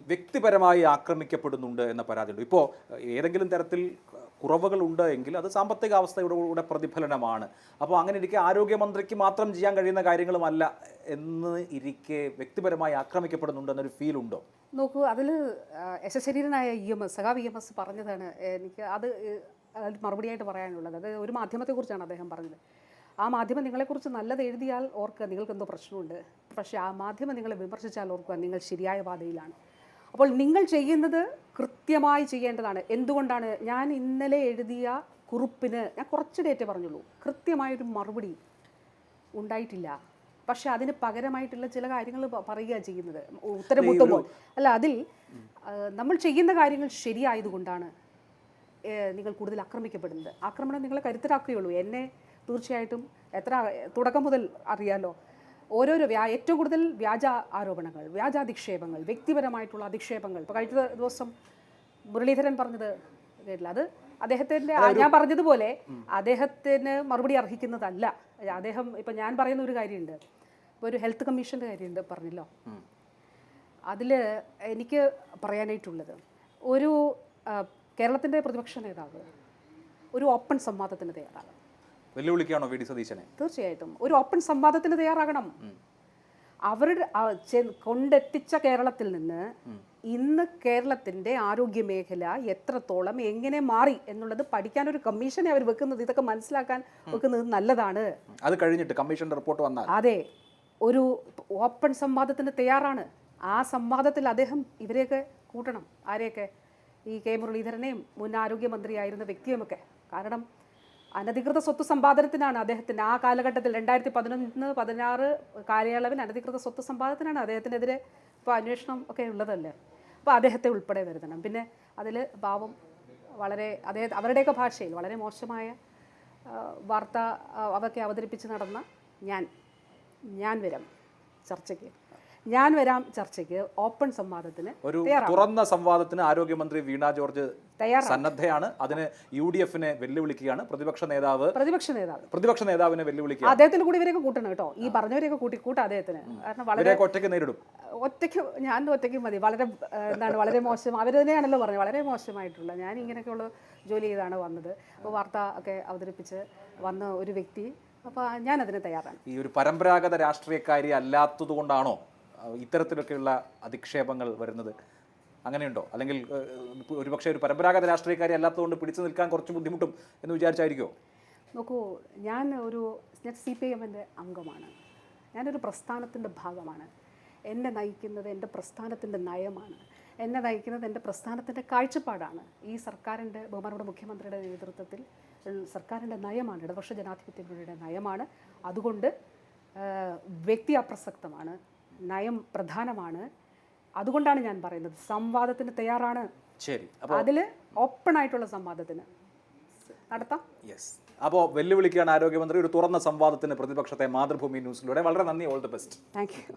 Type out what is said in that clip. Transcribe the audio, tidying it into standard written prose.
വ്യക്തിപരമായി ആക്രമിക്കപ്പെടുന്നുണ്ട് എന്ന പരാതിയുണ്ട്. ഇപ്പോൾ ഏതെങ്കിലും തരത്തിൽ കുറവുകളുണ്ട് എങ്കിൽ അത് സാമ്പത്തിക അവസ്ഥയുടെ പ്രതിഫലനമാണ്. അപ്പോൾ അങ്ങനെ ഇരിക്കെ ആരോഗ്യമന്ത്രിക്ക് മാത്രം ചെയ്യാൻ കഴിയുന്ന കാര്യങ്ങളുമല്ല എന്ന് ഇരിക്കെ വ്യക്തിപരമായി ആക്രമിക്കപ്പെടുന്നുണ്ട് എന്നൊരു ഫീൽ ഉണ്ടോ? നോക്കൂ, അതിൽ യശശരീരനായ EMS സഖാവ് EMS പറഞ്ഞതാണ് എനിക്ക് അത് മറുപടിയായിട്ട് പറയാനുള്ളത്. അത് ഒരു മാധ്യമത്തെക്കുറിച്ചാണ് അദ്ദേഹം പറഞ്ഞത്. ആ മാധ്യമം നിങ്ങളെക്കുറിച്ച് നല്ലത് എഴുതിയാൽ ഓർക്കുക നിങ്ങൾക്ക് എന്തോ പ്രശ്നമുണ്ട്, പക്ഷേ ആ മാധ്യമം നിങ്ങളെ വിമർശിച്ചാൽ ഓർക്കുക നിങ്ങൾ ശരിയായ പാതയിലാണ്. അപ്പോൾ നിങ്ങൾ ചെയ്യുന്നത് കൃത്യമായി ചെയ്യേണ്ടതാണ്. എന്തുകൊണ്ടാണ് ഞാൻ ഇന്നലെ എഴുതിയ കുറിപ്പിന് ഞാൻ കുറച്ച് ഡേറ്റേ പറഞ്ഞുള്ളൂ, കൃത്യമായൊരു മറുപടി ഉണ്ടായിട്ടില്ല. പക്ഷെ അതിന് പകരമായിട്ടുള്ള ചില കാര്യങ്ങൾ പറയുക ചെയ്യുന്നത് ഉത്തരം മുട്ടുമ്പോൾ അല്ല, അതിൽ നമ്മൾ ചെയ്യുന്ന കാര്യങ്ങൾ ശരിയായതുകൊണ്ടാണ് നിങ്ങൾ കൂടുതൽ ആക്രമിക്കപ്പെടുന്നത്. ആക്രമണം നിങ്ങളെ കരുത്തരാക്കുകയുള്ളൂ. എന്നെ തീർച്ചയായിട്ടും തുടക്കം മുതൽ അറിയാലോ, ഓരോരോ ഏറ്റവും കൂടുതൽ വ്യാജ ആരോപണങ്ങൾ, വ്യാജാധിക്ഷേപങ്ങൾ, വ്യക്തിപരമായിട്ടുള്ള അധിക്ഷേപങ്ങൾ. ഇപ്പോൾ കഴിഞ്ഞ ദിവസം മുരളീധരൻ പറഞ്ഞത് കേട്ടില്ല, അത് അദ്ദേഹത്തിൻ്റെ ഞാൻ പറഞ്ഞതുപോലെ അദ്ദേഹത്തിന് മറുപടി അർഹിക്കുന്നതല്ല. അദ്ദേഹം ഇപ്പം ഞാൻ പറയുന്ന ഒരു കാര്യമുണ്ട്, ഇപ്പോൾ ഒരു ഹെൽത്ത് കമ്മീഷൻ്റെ കാര്യമുണ്ട് പറഞ്ഞല്ലോ, അതിൽ എനിക്ക് പറയാനായിട്ടുള്ളത് ഒരു കേരളത്തിൻ്റെ പ്രതിപക്ഷ നേതാവ് ഒരു ഓപ്പൺ സംവാദത്തിന് തയ്യാറാകണം. വെല്ലുവിളിക്കാണോ വി ഡി സതീശനെ? തീർച്ചയായിട്ടും ഒരു ഓപ്പൺ സംവാദത്തിന് തയ്യാറാകണം. അവരുടെ കൊണ്ടെത്തിച്ച കേരളത്തിൽ നിന്ന് ഇന്ന് കേരളത്തിൻ്റെ ആരോഗ്യ മേഖല എത്രത്തോളം എങ്ങനെ മാറി എന്നുള്ളത് പഠിക്കാൻ ഒരു കമ്മീഷനെ അവർ വെക്കുന്നത്, ഇതൊക്കെ മനസ്സിലാക്കാൻ വെക്കുന്നത് നല്ലതാണ്. അത് കഴിഞ്ഞിട്ട് കമ്മീഷന്റെ റിപ്പോർട്ട് വന്നാൽ അതെ, ഒരു ഓപ്പൺ സംവാദത്തിന് തയ്യാറാണ്. ആ സംവാദത്തിൽ അദ്ദേഹം ഇവരെയൊക്കെ കൂട്ടണം. ആരെയൊക്കെ? ഈ കെ മുരളീധരനെയും മുൻ ആരോഗ്യമന്ത്രിയായിരുന്ന വ്യക്തിയുമൊക്കെ. കാരണം അനധികൃത സ്വത്ത് സമ്പാദനത്തിനാണ് അദ്ദേഹത്തിൻ്റെ ആ കാലഘട്ടത്തിൽ 2011-16 കാലയളവിൽ അനധികൃത സ്വത്ത് സമ്പാദനത്തിനാണ് അദ്ദേഹത്തിനെതിരെ ഇപ്പോൾ അന്വേഷണം ഒക്കെ ഉള്ളതല്ലേ. അപ്പോൾ അദ്ദേഹത്തെ ഉൾപ്പെടെ വരുത്തണം. പിന്നെ അതിൽ പാവം വളരെ അവരുടെയൊക്കെ ഭാഷയിൽ വളരെ മോശമായ വാർത്ത അതൊക്കെ അവതരിപ്പിച്ച് നടന്ന ഞാൻ വരാം ചർച്ചയ്ക്ക് ഓപ്പൺ സംവാദത്തിന് ഒരു തുറന്ന സംവാദത്തിന് ആരോഗ്യമന്ത്രി വീണ ജോർജ് സന്നദ്ധയാണ്. അതിന് UDF-നെ വെല്ലുവിളിക്കുകയാണ്. പ്രതിപക്ഷ നേതാവിനെ വെല്ലുവിളിക്കുക. അദ്ദേഹത്തിന് കൂടി ഇവരെയൊക്കെ കൂട്ടണം കേട്ടോ, ഈ പറഞ്ഞവരെയൊക്കെ കൂട്ടാം അദ്ദേഹത്തിന്. കാരണം വളരെ ഒറ്റയ്ക്ക് നേരിടും. ഞാൻ ഒറ്റയ്ക്ക് മതി. വളരെ മോശം. അവർ തന്നെയാണല്ലോ പറഞ്ഞത്, വളരെ മോശമായിട്ടുള്ള. ഞാൻ ഇങ്ങനെയൊക്കെയുള്ള ജോലി ചെയ്താണ് വന്നത്. അപ്പോൾ വാർത്ത ഒക്കെ അവതരിപ്പിച്ച് വന്ന ഒരു വ്യക്തി. അപ്പോൾ ഞാൻ അതിന് തയ്യാറാണ്. ഈ ഒരു പരമ്പരാഗത രാഷ്ട്രീയക്കാരി അല്ലാത്തത് കൊണ്ടാണോ ഇത്തരത്തിലൊക്കെയുള്ള അധിക്ഷേപങ്ങൾ വരുന്നത്? അങ്ങനെയുണ്ടോ? അല്ലെങ്കിൽ ഒരുപക്ഷെ ഒരു പരമ്പരാഗത രാഷ്ട്രീയക്കാരി അല്ലാത്തതുകൊണ്ട് പിടിച്ചു നിൽക്കാൻ കുറച്ച് ബുദ്ധിമുട്ടും എന്ന് വിചാരിച്ചായിരിക്കുമോ? നോക്കൂ, ഞാൻ CPIM-ൻ്റെ അംഗമാണ്. ഞാനൊരു പ്രസ്ഥാനത്തിൻ്റെ ഭാഗമാണ്. എന്നെ നയിക്കുന്നത് എൻ്റെ പ്രസ്ഥാനത്തിൻ്റെ നയമാണ്. എന്നെ നയിക്കുന്നത് എൻ്റെ പ്രസ്ഥാനത്തിൻ്റെ കാഴ്ചപ്പാടാണ്. ഈ സർക്കാരിൻ്റെ ബഹുമാനപ്പെട്ട മുഖ്യമന്ത്രിയുടെ നേതൃത്വത്തിൽ സർക്കാരിൻ്റെ നയമാണ്, ഇടതുപക്ഷ ജനാധിപത്യ മുന്നണിയുടെ നയമാണ്. അതുകൊണ്ട് വ്യക്തി അപ്രസക്തമാണ്, നയം പ്രധാനമാണ്. അതുകൊണ്ടാണ് ഞാൻ പറയുന്നത് സംവാദത്തിന് തയ്യാറാണ്. ശരി, അതിൽ ഓപ്പൺ ആയിട്ടുള്ള സംവാദത്തിന് നടത്താം. യെസ്, അപ്പോൾ വെല്ലുവിളിക്കുകയാണ് ആരോഗ്യമന്ത്രി ഒരു തുറന്ന സംവാദത്തിന് പ്രതിപക്ഷത്തെ. മാതൃഭൂമി ന്യൂസിലൂടെ വളരെ നന്ദി. All the best. Thank you.